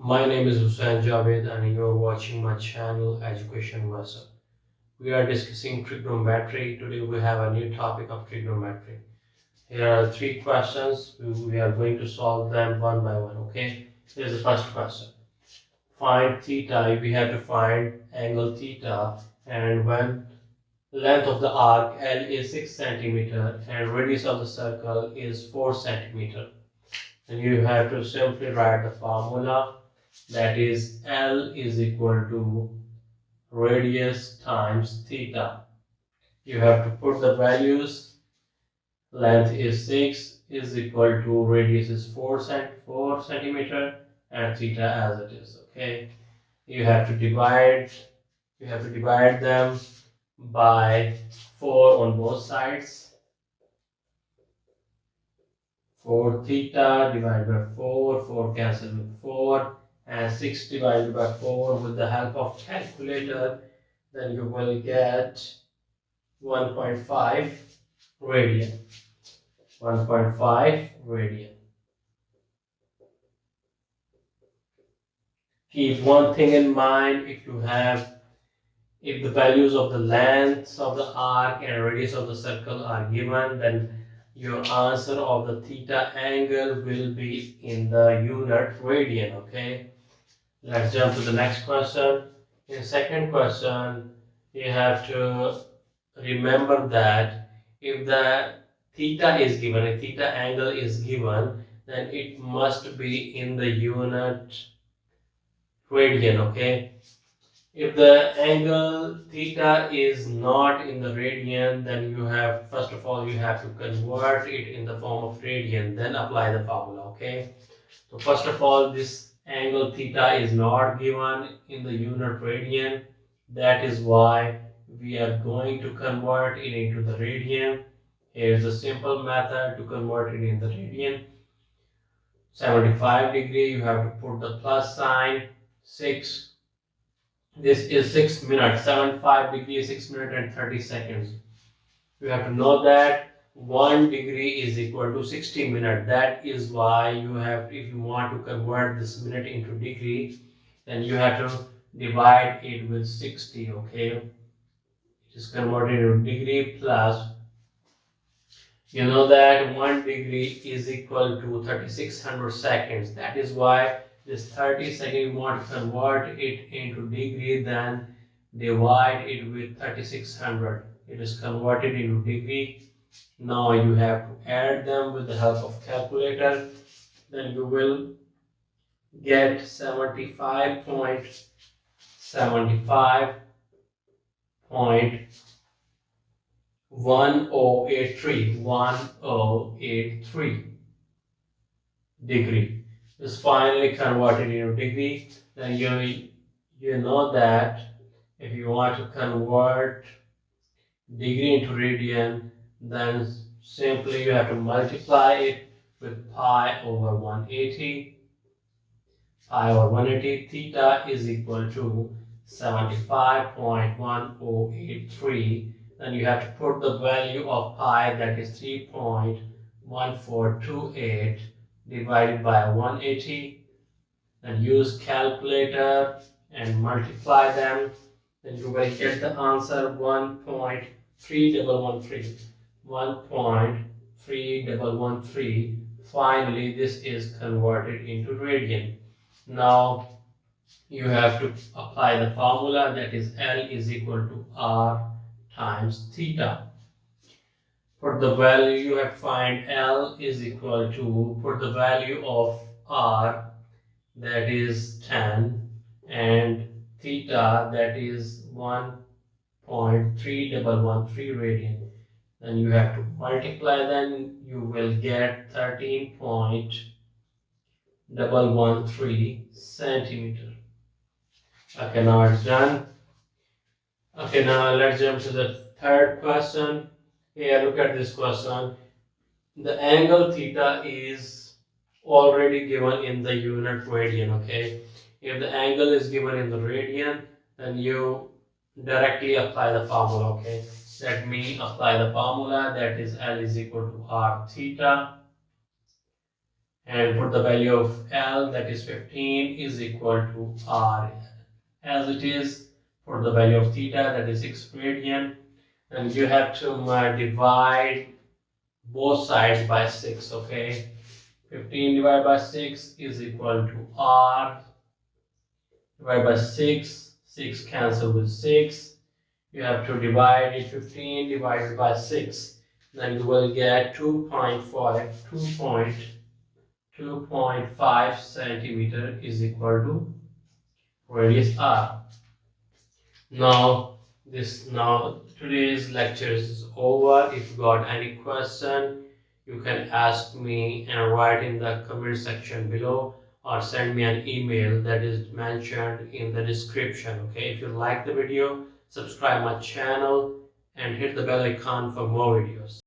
My name is Hussain Javed and you are watching my channel Education Vessel. We are discussing trigonometry. Today we have a new topic of trigonometry. Here are three questions. We are going to solve them one by one. Okay. Here's the first question. Find theta. We have to find angle theta, and when length of the arc L is 6 centimeter and radius of the circle is 4 centimeter. And you have to simply write the formula, that is L is equal to radius times theta. You have to put the values. Length is 6 is equal to radius is 4 centimeter and theta as it is. Okay. You have to divide them by 4 on both sides. 4 theta divided by 4, 4 cancel with 4, and 6 divided by 4 with the help of calculator, then you will get 1.5 radian. 1.5 radian. Keep one thing in mind, if the values of the lengths of the arc and radius of the circle are given, then your answer of the theta angle will be in the unit radian. Okay. Let's jump to the next question. In second question, you have to remember that if the theta is given, a theta angle is given, then it must be in the unit radian. Okay. If the angle theta is not in the radian, then you have, first of all, you have to convert it in the form of radian, then apply the formula. Okay. So first of all, this angle theta is not given in the unit radian. That is why we are going to convert it into the radian. Here's a simple method to convert it in the radian. 75 degree, you have to put the plus sign. 6. This is 6 minutes. 75 degree, 6 minutes and 30 seconds. You have to know that 1 degree is equal to 60 minutes. That is why you have, if you want to convert this minute into degree, then you have to divide it with 60. Okay, it is converted into degree plus, you know that 1 degree is equal to 3600 seconds. That is why this 30 second you want to convert it into degree, then divide it with 3600. It is converted into degree. Now you have to add them with the help of calculator. Then you will get 75.1083 degree. Is finally converted into degree. Then you know that if you want to convert degree into radian, then simply you have to multiply it with pi over 180. Pi over 180, theta is equal to 75.1083. Then you have to put the value of pi, that is 3.1428 divided by 180. Then use calculator and multiply them. Then you will get the answer 1.3113. 1.3113. Finally, this is converted into radian. Now you have to apply the formula, that is L is equal to R times theta. For the value, you have to find L is equal to, put the value of R, that is 10, and theta, that is 1.3113 radian. Then you have to multiply, then you will get 13.113 centimeter. Okay, now it's done. Okay, now let's jump to the third question. Here, look at this question. The angle theta is already given in the unit radian. Okay, if the angle is given in the radian, then you directly apply the formula. Okay, let me apply the formula, that is L is equal to R theta, and put the value of L, that is 15, is equal to R as it is. For the value of theta, that is 6 radian, and you have to divide both sides by 6. Okay, 15 divided by 6 is equal to R divided by 6. 6 cancel with 6. You have to divide it. 15 divided by 6, then you will get 2.5 centimeter is equal to radius R. Now today's lecture is over. If you got any question, you can ask me and write in the comment section below, or send me an email that is mentioned in the description. Okay, if you like the video, subscribe my channel and hit the bell icon for more videos.